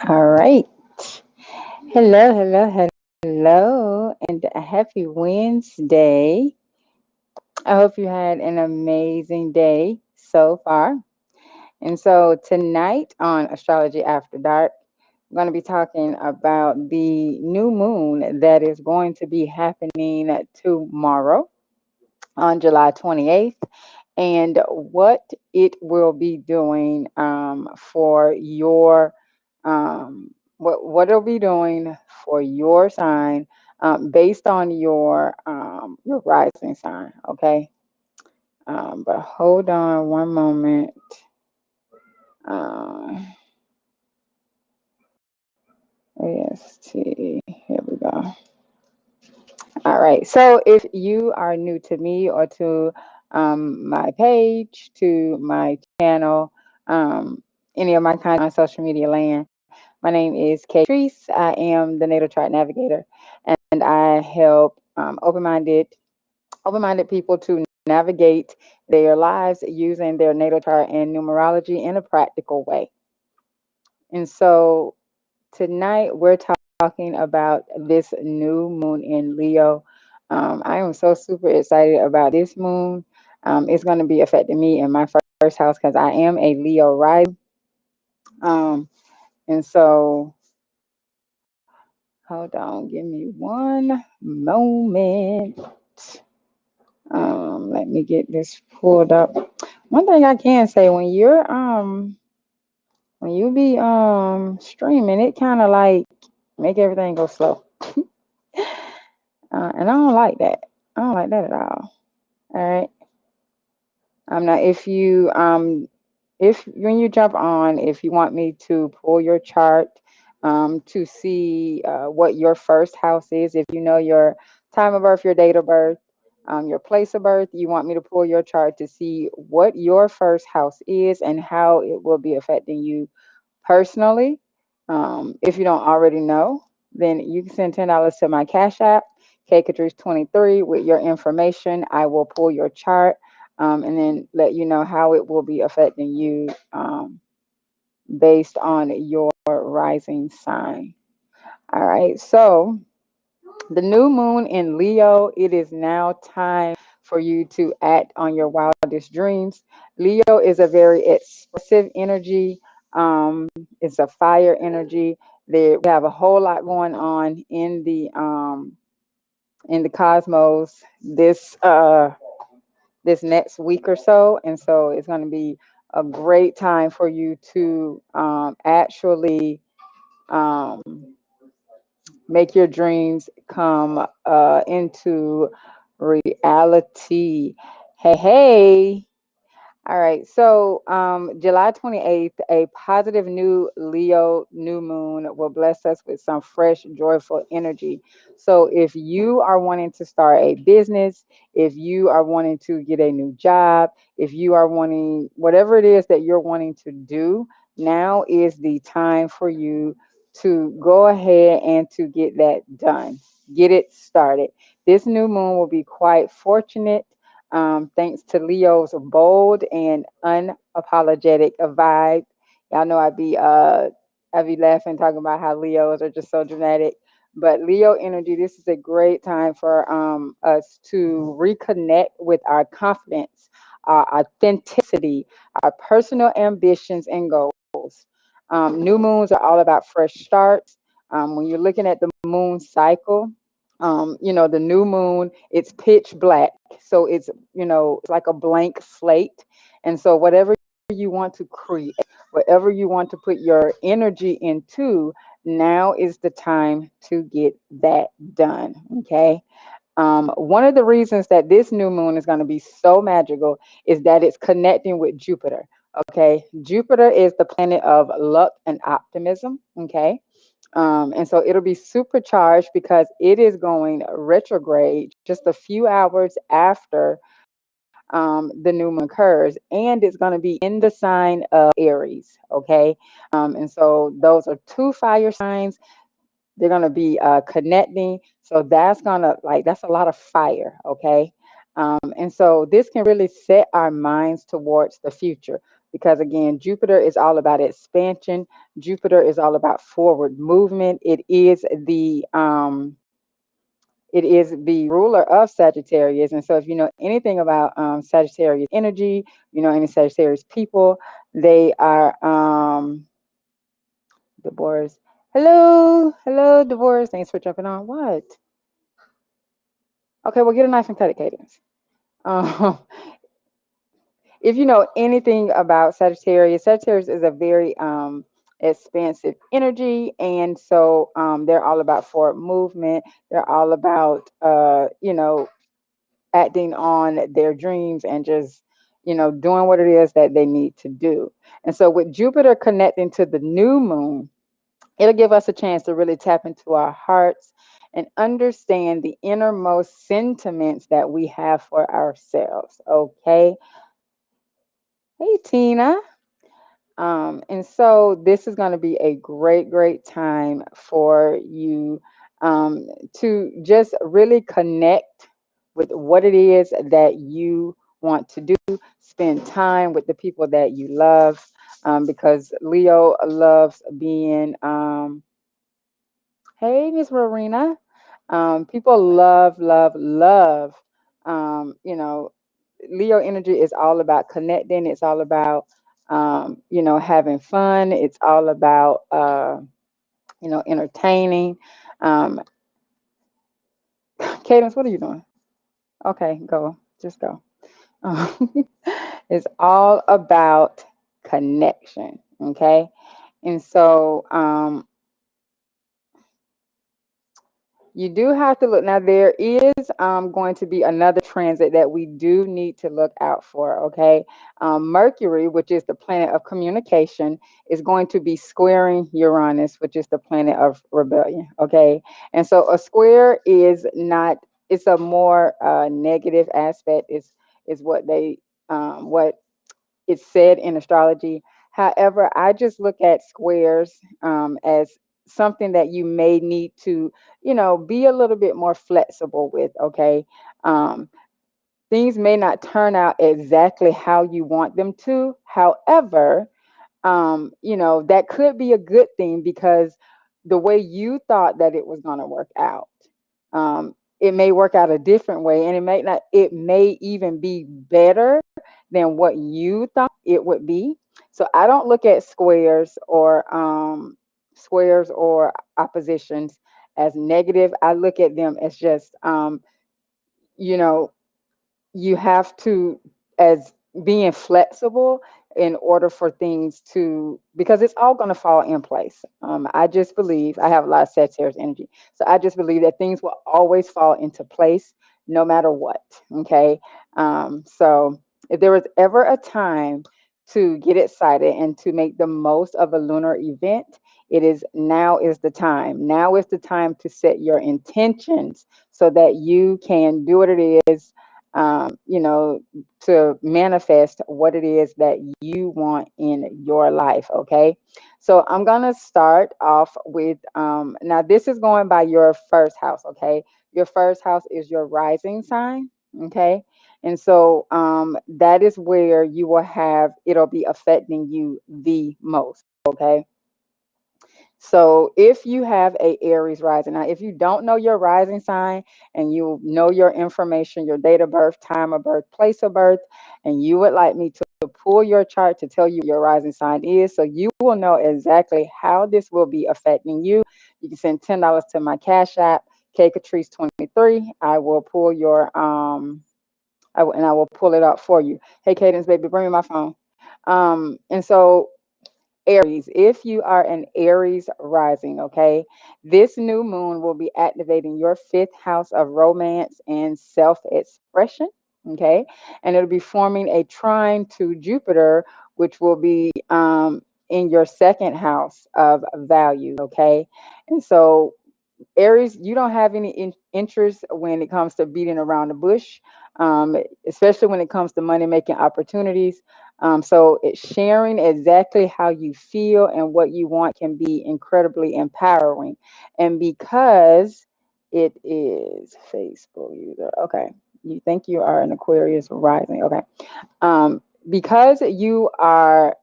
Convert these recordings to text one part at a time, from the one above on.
All right. Hello, hello, hello, and a happy Wednesday. I hope you had an amazing day so far. And so tonight on Astrology After Dark, I'm going to be talking about the new moon that is going to be happening tomorrow on July 28th and what it will be doing for your what it'll be doing for your sign based on your rising sign. Okay, but hold on one moment. Um, EST. Here we go. All right. So if you are new to me or to my page, to my channel, any of my content on social media land, my name is Katrice. I am the Natal Chart Navigator, and I help open-minded people to navigate their lives using their natal chart and numerology in a practical way. And so tonight we're talking about this new moon in Leo. I am so super excited about this moon. It's going to be affecting me in my first house because I am a Leo rising. Um, and so, hold on, give me one moment. Let me get this pulled up. One thing I can say when you be streaming, it kind of like make everything go slow. And I don't like that. I don't like that at all. All right. Now if when you jump on, if you want me to pull your chart to see what your first house is, if you know your time of birth, your date of birth, your place of birth, you want me to pull your chart to see what your first house is and how it will be affecting you personally. If you don't already know, then you can send $10 to my Cash App, KCatrice23, with your information. I will pull your chart and then let you know how it will be affecting you based on your rising sign. All right. So the new moon in Leo, it is now time for you to act on your wildest dreams. Leo is a very expressive energy. It's a fire energy. There we have a whole lot going on in the cosmos this next week or so, and so it's going to be a great time for you to actually um, make your dreams come into reality. Hey, hey. All right. So, July 28th, a positive new Leo new moon will bless us with some fresh, joyful energy. So, if you are wanting to start a business, if you are wanting to get a new job, if you are wanting whatever it is that you're wanting to do, now is the time for you to go ahead and to get that done. Get it started. This new moon will be quite fortunate thanks to Leo's bold and unapologetic vibe. Y'all know I be laughing talking about how Leos are just so dramatic. But Leo energy, this is a great time for us to reconnect with our confidence, our authenticity, our personal ambitions and goals. New moons are all about fresh starts. When you're looking at the moon cycle, the new moon, it's pitch black. So it's like a blank slate. And so whatever you want to create, whatever you want to put your energy into, now is the time to get that done. Okay. One of the reasons that this new moon is going to be so magical is that it's connecting with Jupiter. Okay. Jupiter is the planet of luck and optimism. Okay. And so it'll be supercharged because it is going retrograde just a few hours after the new moon occurs, and it's going to be in the sign of Aries. Okay. And so those are two fire signs. They're going to be connecting. So that's a lot of fire. Okay. And so this can really set our minds towards the future. because again, Jupiter is all about expansion. Jupiter is all about forward movement. It is the ruler of Sagittarius. And so if you know anything about Sagittarius energy, you know any Sagittarius people, they are divorced. Hello, hello, divorce. Thanks for jumping on. What? Okay, well, get a knife and cut it, Cadence. Um, if you know anything about Sagittarius, Sagittarius is a very expansive energy, and so they're all about forward movement. They're all about acting on their dreams and just doing what it is that they need to do. And so with Jupiter connecting to the new moon, it'll give us a chance to really tap into our hearts and understand the innermost sentiments that we have for ourselves. Okay. Hey, Tina. And so this is going to be a great, great time for you um, to just really connect with what it is that you want to do. Spend time with the people that you love, because Leo loves being. Hey, Miss Rowena. People love, love, love. You know, Leo energy is all about connecting. It's all about, having fun. It's all about, entertaining. Um, Cadence, what are you doing? Okay, go. Just go. Um, it's all about connection. Okay. And so, you do have to look. Now, there is going to be another transit that we do need to look out for, okay? Mercury, which is the planet of communication, is going to be squaring Uranus, which is the planet of rebellion, okay? And so a square is not, it's a more negative aspect, is what it's said in astrology. However, I just look at squares as something that you may need to, be a little bit more flexible with. Okay. Um, Things may not turn out exactly how you want them to. However, that could be a good thing because the way you thought that it was going to work out, it may work out a different way, and it may even be better than what you thought it would be. So I don't look at squares or oppositions as negative. I look at them as just, you know, you have to, as being flexible in order for things to, because it's all going to fall in place. I just believe, I have a lot of Sagittarius energy, so I just believe that things will always fall into place no matter what. Okay. So if there was ever a time to get excited and to make the most of a lunar event, now is the time. Now is the time to set your intentions so that you can do what it is, to manifest what it is that you want in your life. Okay. So I'm going to start off with, now this is going by your first house. Okay. Your first house is your rising sign. Okay. And so that is where it'll be affecting you the most. Okay. So if you have a Aries rising, now if you don't know your rising sign and you know your information, your date of birth, time of birth, place of birth, and you would like me to pull your chart to tell you what your rising sign is, so you will know exactly how this will be affecting you, you can send $10 to my Cash App, Katrice 23. I will pull your and I will pull it up for you. Hey, Cadence, baby, bring me my phone. And so Aries, if you are an Aries rising, okay, this new moon will be activating your fifth house of romance and self expression, okay, and it'll be forming a trine to Jupiter, which will be in your second house of value, okay, and so Aries, you don't have any interest when it comes to beating around the bush, um, especially when it comes to money making opportunities. So it's sharing exactly how you feel and what you want can be incredibly empowering. And because it is Facebook user, okay, you think you are an Aquarius rising, okay. because you are,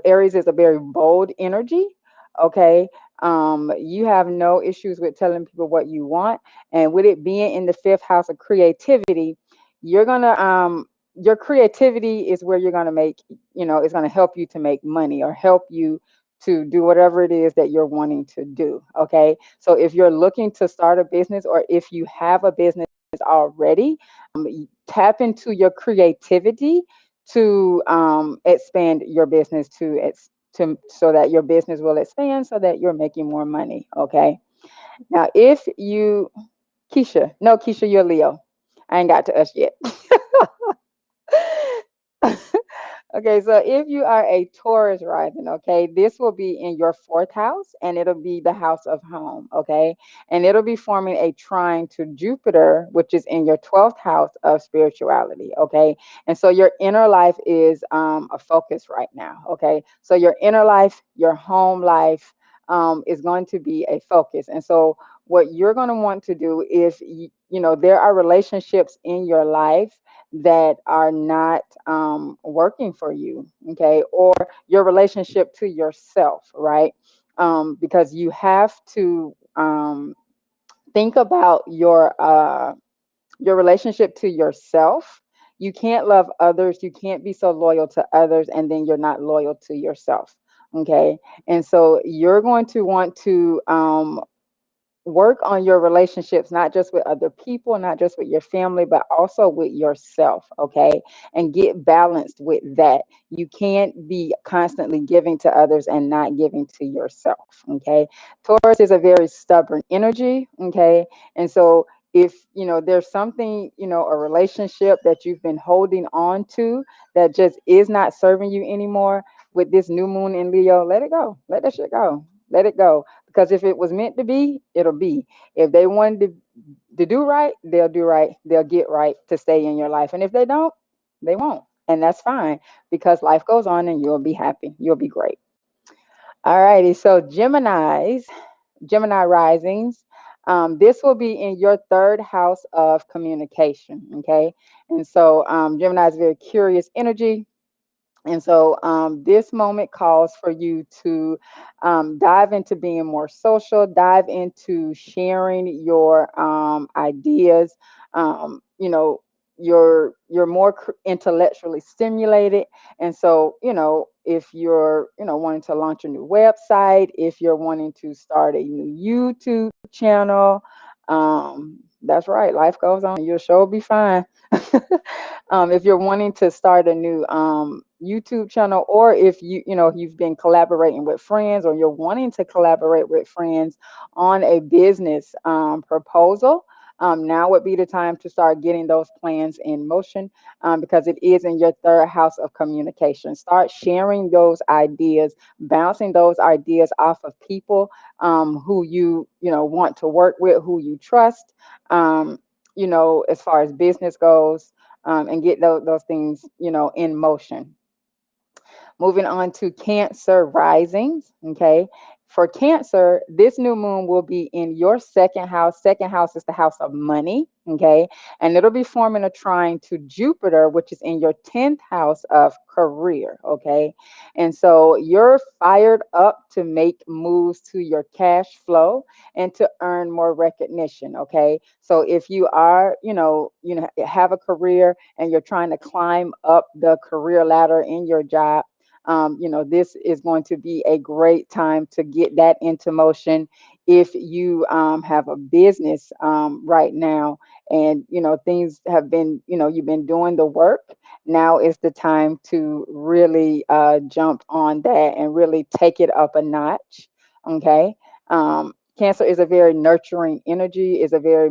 Aries is a very bold energy. Okay. You have no issues with telling people what you want. And with it being in the fifth house of creativity, you're going to, your creativity is where you're going to make, it's going to help you to make money or help you to do whatever it is that you're wanting to do. Okay. So if you're looking to start a business, or if you have a business already, tap into your creativity to expand your business to so that your business will expand so that you're making more money. Okay. Now, if you, Keisha, no, Keisha, you're Leo. I ain't got to us yet. Okay, so if you are a Taurus rising, okay, this will be in your fourth house and it'll be the house of home, okay? And it'll be forming a trine to Jupiter, which is in your 12th house of spirituality, okay? And so your inner life is a focus right now, okay? So your inner life, your home life is going to be a focus. And so what you're going to want to do is, there are relationships in your life that are not working for you, okay, or your relationship to yourself, right? Because you have to think about your relationship to yourself. You can't love others, you can't be so loyal to others and then you're not loyal to yourself, okay? And so you're going to want to work on your relationships, not just with other people, not just with your family, but also with yourself, okay? And get balanced with that. You can't be constantly giving to others and not giving to yourself, okay? Taurus is a very stubborn energy, okay? And so if there's something, a relationship that you've been holding on to that just is not serving you anymore, with this new moon in Leo, let it go. Let that shit go. Let it go, because if it was meant to be, it'll be. If they wanted to do right, they'll do right. They'll get right to stay in your life. And if they don't, they won't. And that's fine, because life goes on and you'll be happy. You'll be great. All righty. So Gemini risings. This will be in your third house of communication. Okay. And so Gemini is very curious energy. And so this moment calls for you to dive into being more social, dive into sharing your ideas. You're more intellectually stimulated, and so if you're wanting to launch a new website, if you're wanting to start a new YouTube channel, that's right. Life goes on. Your show will be fine. If you're wanting to start a new YouTube channel, or if you've been collaborating with friends, or you're wanting to collaborate with friends on a business proposal, now would be the time to start getting those plans in motion, because it is in your third house of communication. Start sharing those ideas, bouncing those ideas off of people who you want to work with, who you trust. As far as business goes, and get those things, in motion. Moving on to Cancer risings. Okay. For Cancer, this new moon will be in your second house. Second house is the house of money. Okay. And it'll be forming a trine to Jupiter, which is in your 10th house of career. Okay. And so you're fired up to make moves to your cash flow and to earn more recognition. Okay. So if you are, have a career and you're trying to climb up the career ladder in your job, this is going to be a great time to get that into motion. If you have a business right now, and things have been, you've been doing the work, now is the time to really jump on that and really take it up a notch. Okay. Cancer is a very nurturing energy, is a very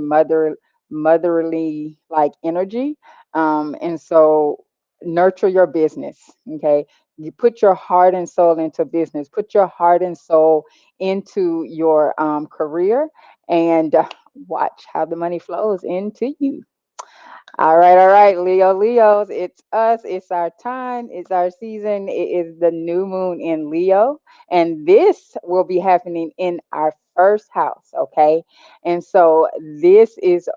motherly like energy. And so nurture your business. Okay. You put your heart and soul into business, put your heart and soul into your career, and watch how the money flows into you. All right, Leos, it's us. It's our time. It's our season. It is the new moon in Leo. And this will be happening in our first house, okay? And so this is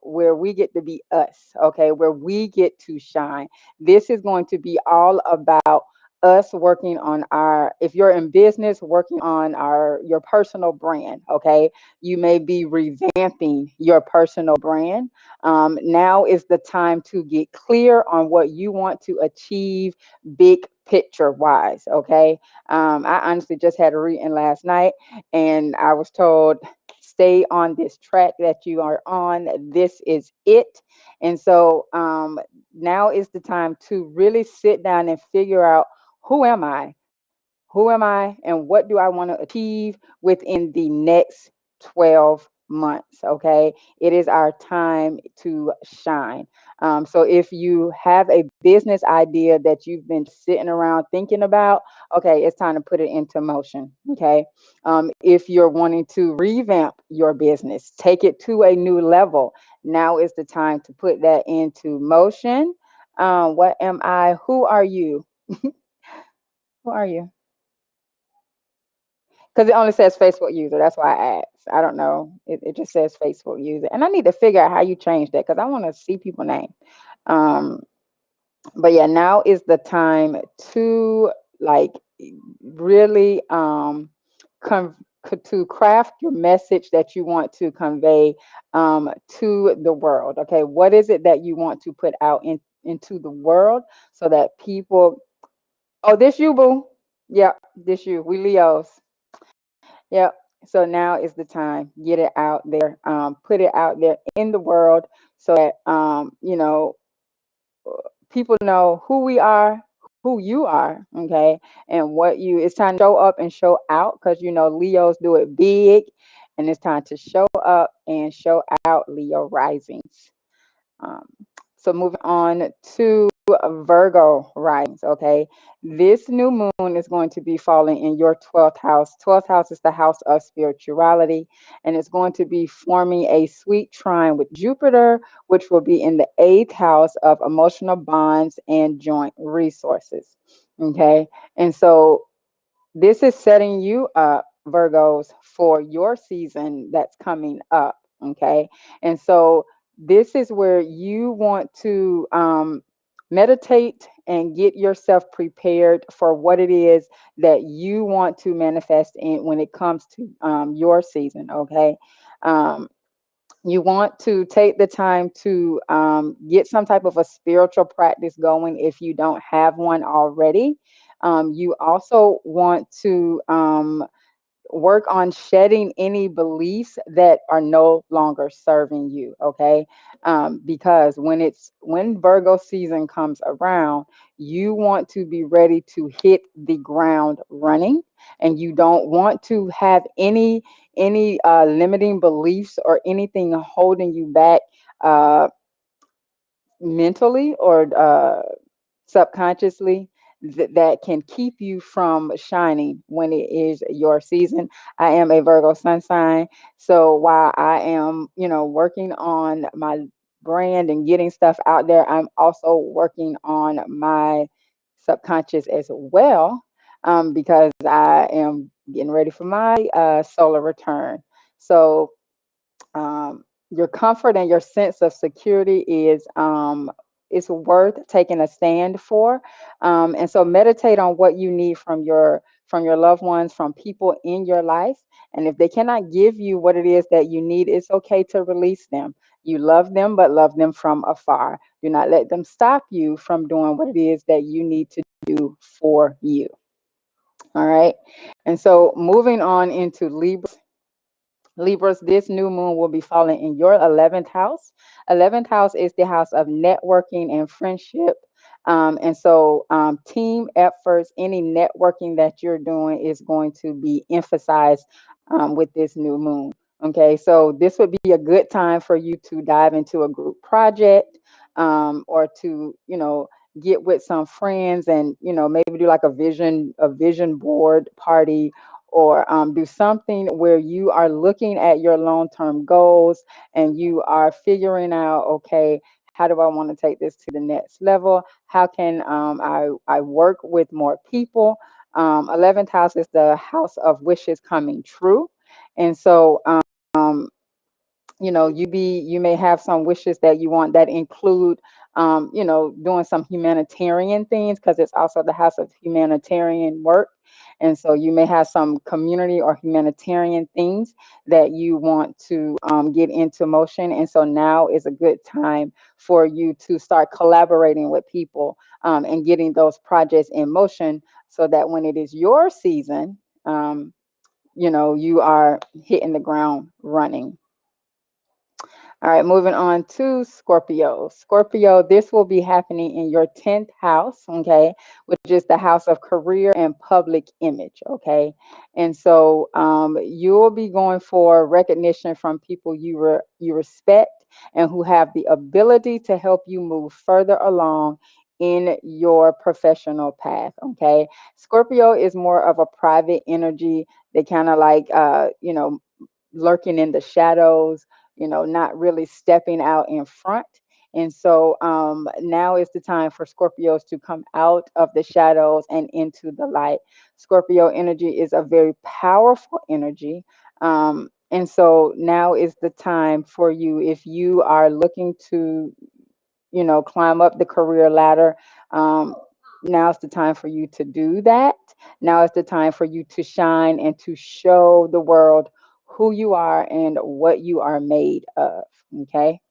where we get to be us, okay? Where we get to shine. This is going to be all about us working on our, if you're in business, working on our your personal brand, okay? You may be revamping your personal brand. Now is the time to get clear on what you want to achieve, big picture wise, okay? I honestly just had a reading last night, and I was told, stay on this track that you are on. This is it. And so now is the time to really sit down and figure out, who am I? Who am I, and what do I want to achieve within the next 12 months? Okay. It is our time to shine. So if you have a business idea that you've been sitting around thinking about, okay, it's time to put it into motion. Okay. If you're wanting to revamp your business, take it to a new level, now is the time to put that into motion. What am I? Who are you? Who are you? Because it only says Facebook user. That's why I asked. I don't know. It just says Facebook user. And I need to figure out how you change that, because I want to see people name. Um, but yeah, now is the time to like really con- to craft your message that you want to convey to the world. Okay, what is it that you want to put out into the world so that people, oh, this you, boo. Yeah, this you. We Leos. Yep. So now is the time. Get it out there. Put it out there in the world so that people know who we are, who you are, okay, and what you. It's time to show up and show out, because Leos do it big, and it's time to show up and show out, Leo risings. Um, so moving on to Virgo risings, okay? This new moon is going to be falling in your 12th house. 12th house is the house of spirituality, and it's going to be forming a sweet trine with Jupiter, which will be in the 8th house of emotional bonds and joint resources, okay? And so this is setting you up, Virgos, for your season that's coming up. Okay. And so this is where you want to meditate and get yourself prepared for what it is that you want to manifest in when it comes to your season. Okay. Um, you want to take the time to get some type of a spiritual practice going if you don't have one already. You also want to work on shedding any beliefs that are no longer serving you, okay? Because when Virgo season comes around, you want to be ready to hit the ground running, and you don't want to have any limiting beliefs or anything holding you back uh, mentally or subconsciously, that can keep you from shining when it is your season. I am a Virgo sun sign, so while I am, working on my brand and getting stuff out there, I'm also working on my subconscious as well, because I am getting ready for my solar return. So your comfort and your sense of security is worth taking a stand for, and so meditate on what you need from your loved ones, from people in your life, and if they cannot give you what it is that you need, it's okay to release them. You love them, but love them from afar. Do not let them stop you from doing what it is that you need to do for you. All right. And so moving on into Libras, this new moon will be falling in your 11th house. 11th house is the house of networking and friendship. And so, team efforts, any networking that you're doing is going to be emphasized with this new moon. Okay, so this would be a good time for you to dive into a group project, or to, get with some friends and, maybe do like a vision board party, or do something where you are looking at your long-term goals and you are figuring out, okay, how do I want to take this to the next level? How can I work with more people? 11th house is the house of wishes coming true. And so, you may have some wishes that you want that include, doing some humanitarian things, because it's also the house of humanitarian work. And so you may have some community or humanitarian things that you want to get into motion. And so now is a good time for you to start collaborating with people, and getting those projects in motion, so that when it is your season, you are hitting the ground running. All right, moving on to Scorpio. Scorpio, this will be happening in your 10th house, okay, which is the house of career and public image, okay? And so you'll be going for recognition from people you respect and who have the ability to help you move further along in your professional path, okay? Scorpio is more of a private energy. They kind of like, lurking in the shadows, not really stepping out in front. And so now is the time for Scorpios to come out of the shadows and into the light. Scorpio energy is a very powerful energy. And so now is the time for you, if you are looking to, climb up the career ladder. Now's the time for you to do that. Now is the time for you to shine and to show the world who you are and what you are made of. Okay.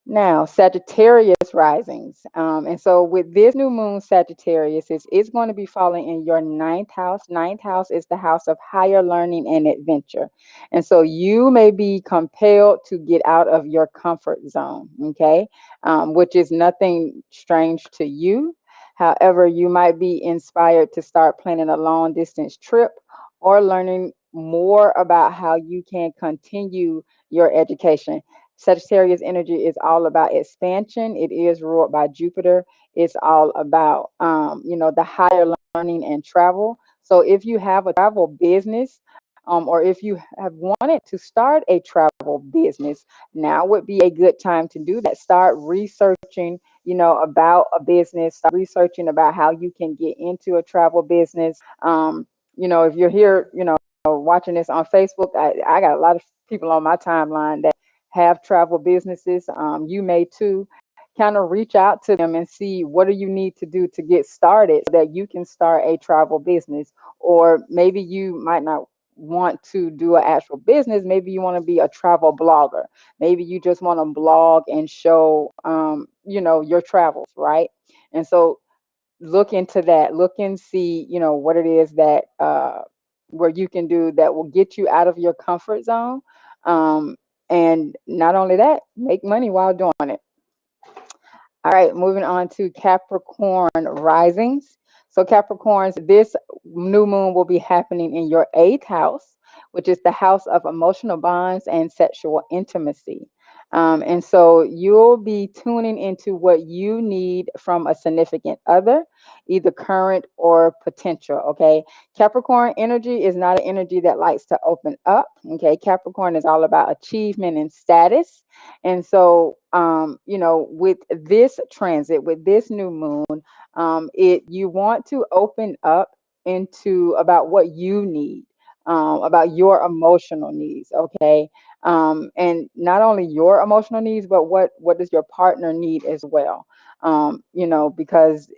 Now, Sagittarius risings. And so with this new moon, Sagittarius is going to be falling in your ninth house. Ninth house is the house of higher learning and adventure. And so you may be compelled to get out of your comfort zone, okay, which is nothing strange to you. However, you might be inspired to start planning a long distance trip or learning more about how you can continue your education. Sagittarius energy is all about expansion. It is ruled by Jupiter. It's all about, the higher learning and travel. So if you have a travel business, or if you have wanted to start a travel business, now would be a good time to do that. Start researching, about a business. Start researching about how you can get into a travel business. If you're here, watching this on Facebook, I got a lot of people on my timeline that have travel businesses. You may too. Kind of reach out to them and see what do you need to do to get started so that you can start a travel business. Or maybe you might not want to do an actual business. Maybe you want to be a travel blogger. Maybe you just want to blog and show, your travels, right? And so look into that. Look and see, what it is that where you can do that will get you out of your comfort zone. Um, and not only that, make money while doing it. All right, moving on to Capricorn risings. So, Capricorns, this new moon will be happening in your eighth house, which is the house of emotional bonds and sexual intimacy. And so, you'll be tuning into what you need from a significant other, either current or potential. Okay. Capricorn energy is not an energy that likes to open up. Okay. Capricorn is all about achievement and status. And so, with this transit, with this new moon, it you want to open up into about what you need, about your emotional needs, okay, and not only your emotional needs, but what does your partner need as well, because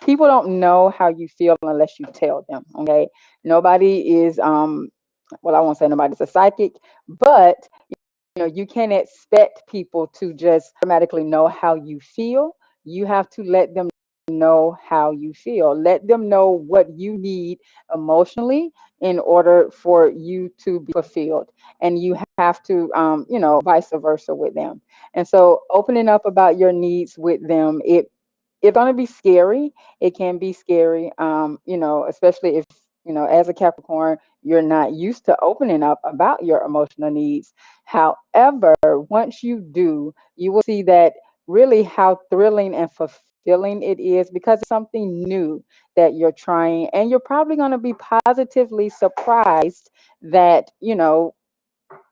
people don't know how you feel unless you tell them, okay. Nobody is, well, I won't say nobody's a psychic, but you can't expect people to just automatically know how you feel. You have to let them know how you feel. Let them know what you need emotionally in order for you to be fulfilled. And you have to, vice versa with them. And so opening up about your needs with them, it's going to be scary. It can be scary, especially if, as a Capricorn, you're not used to opening up about your emotional needs. However, once you do, you will see that really how thrilling and fulfilling it is, because it's something new that you're trying. And you're probably going to be positively surprised that,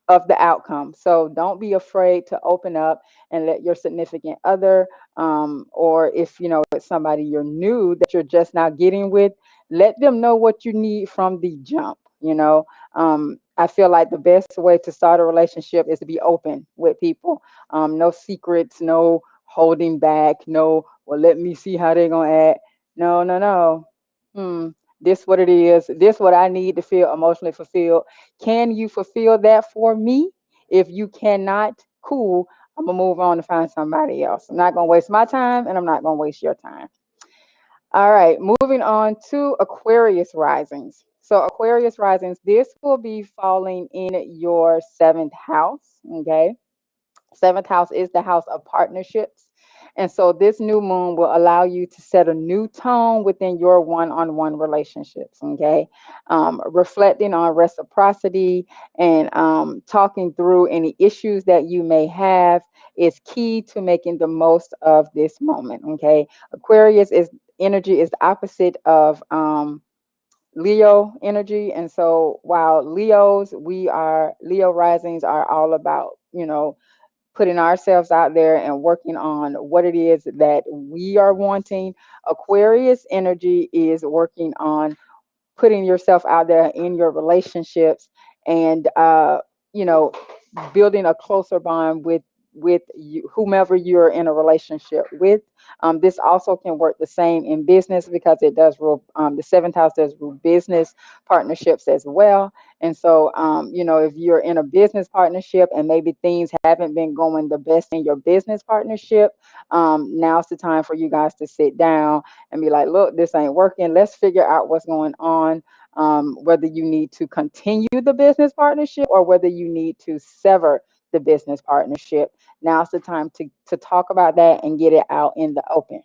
of the outcome. So don't be afraid to open up and let your significant other, or if you know it's somebody you're new that you're just now getting with, let them know what you need from the jump. I feel like the best way to start a relationship is to be open with people. No secrets, no holding back, no, well, let me see how they're gonna act. No, no, no. Hmm. This what it is. This what I need to feel emotionally fulfilled. Can you fulfill that for me? If you cannot, cool. I'm gonna move on to find somebody else. I'm not gonna waste my time, and I'm not gonna waste your time. All right, moving on to Aquarius risings. So, Aquarius risings, this will be falling in your seventh house. Okay. Seventh house is the house of partnerships. And so this new moon will allow you to set a new tone within your one on one relationships. Okay. Reflecting on reciprocity and talking through any issues that you may have is key to making the most of this moment. Okay. Aquarius is energy is the opposite of Leo energy. And so while Leo risings are all about, putting ourselves out there and working on what it is that we are wanting. Aquarius energy is working on putting yourself out there in your relationships and you know building a closer bond with you, whomever you're in a relationship with. This also can work the same in business because it does rule, the seventh house does rule business partnerships as well. And so if you're in a business partnership and maybe things haven't been going the best in your business partnership, now's the time for you guys to sit down and be like, look, this ain't working. Let's figure out what's going on. Whether you need to continue the business partnership or whether you need to sever the business partnership. Now's the time to talk about that and get it out in the open.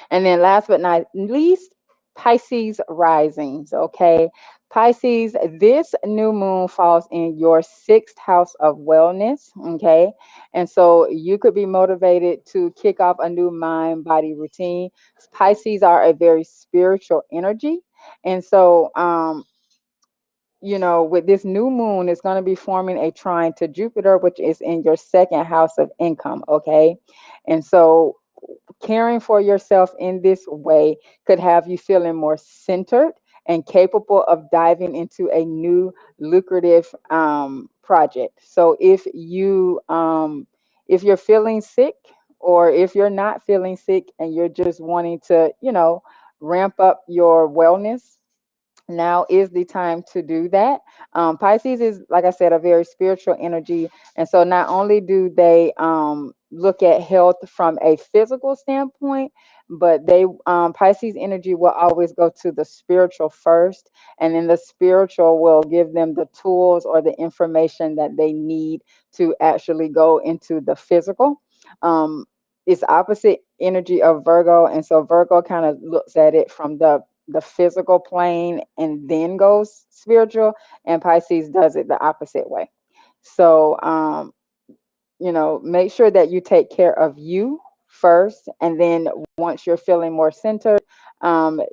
And then last but not least, Pisces risings. Okay. Pisces, this new moon falls in your sixth house of wellness. Okay. And so you could be motivated to kick off a new mind body routine. Pisces are a very spiritual energy. And so, with this new moon, it's going to be forming a trine to Jupiter, which is in your second house of income. Okay. And so caring for yourself in this way could have you feeling more centered and capable of diving into a new lucrative project. So if you're feeling sick, or if you're not feeling sick and you're just wanting to, ramp up your wellness, now is the time to do that. Pisces is, like I said, a very spiritual energy. And so not only do they look at health from a physical standpoint, but Pisces energy will always go to the spiritual first. And then the spiritual will give them the tools or the information that they need to actually go into the physical. It's opposite energy of Virgo. And so Virgo kind of looks at it from the physical plane and then goes spiritual, and Pisces does it the opposite way. So make sure that you take care of you first, and then once you're feeling more centered,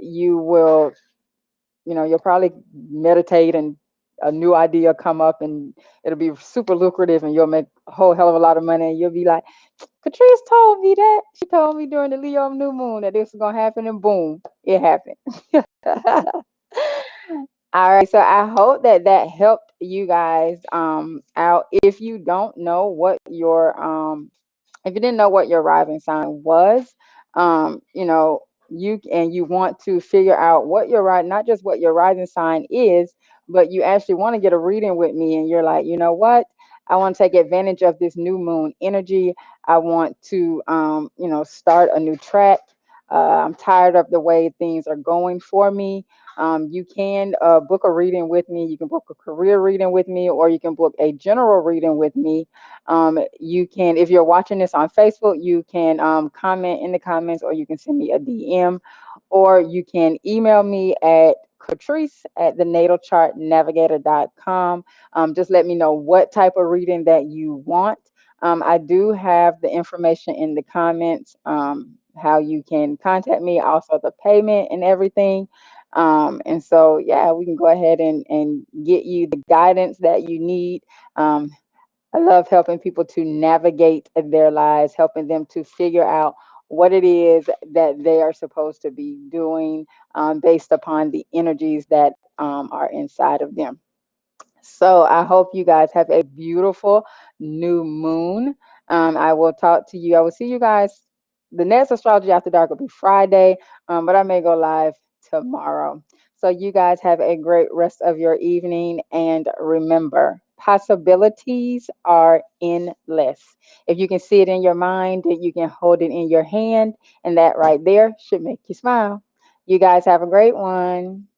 you will, you'll probably meditate and a new idea come up and it'll be super lucrative and you'll make a whole hell of a lot of money and you'll be like, Katrice told me that. She told me during the Leo new moon that this was gonna happen, and boom, it happened. All right, so I hope that that helped you guys out. If you don't know what your if you didn't know what your rising sign was, you want to figure out what your not just what your rising sign is, but you actually want to get a reading with me, and you're like, you know what? I want to take advantage of this new moon energy. I want to, start a new track. I'm tired of the way things are going for me. You can book a reading with me. You can book a career reading with me, or you can book a general reading with me. You can, if you're watching this on Facebook, you can comment in the comments, or you can send me a DM, or you can email me at Katrice at the natalchartnavigator.com. Just let me know what type of reading that you want. I do have the information in the comments, how you can contact me, also the payment and everything. And so, yeah, we can go ahead and get you the guidance that you need. Um, I love helping people to navigate their lives, helping them to figure out what it is that they are supposed to be doing based upon the energies that are inside of them. So I hope you guys have a beautiful new moon. I will talk to you. I will see you guys. The next astrology after dark will be Friday, but I may go live tomorrow. So you guys have a great rest of your evening, and remember, possibilities are endless. If you can see it in your mind, then you can hold it in your hand, and that right there should make you smile. You guys have a great one.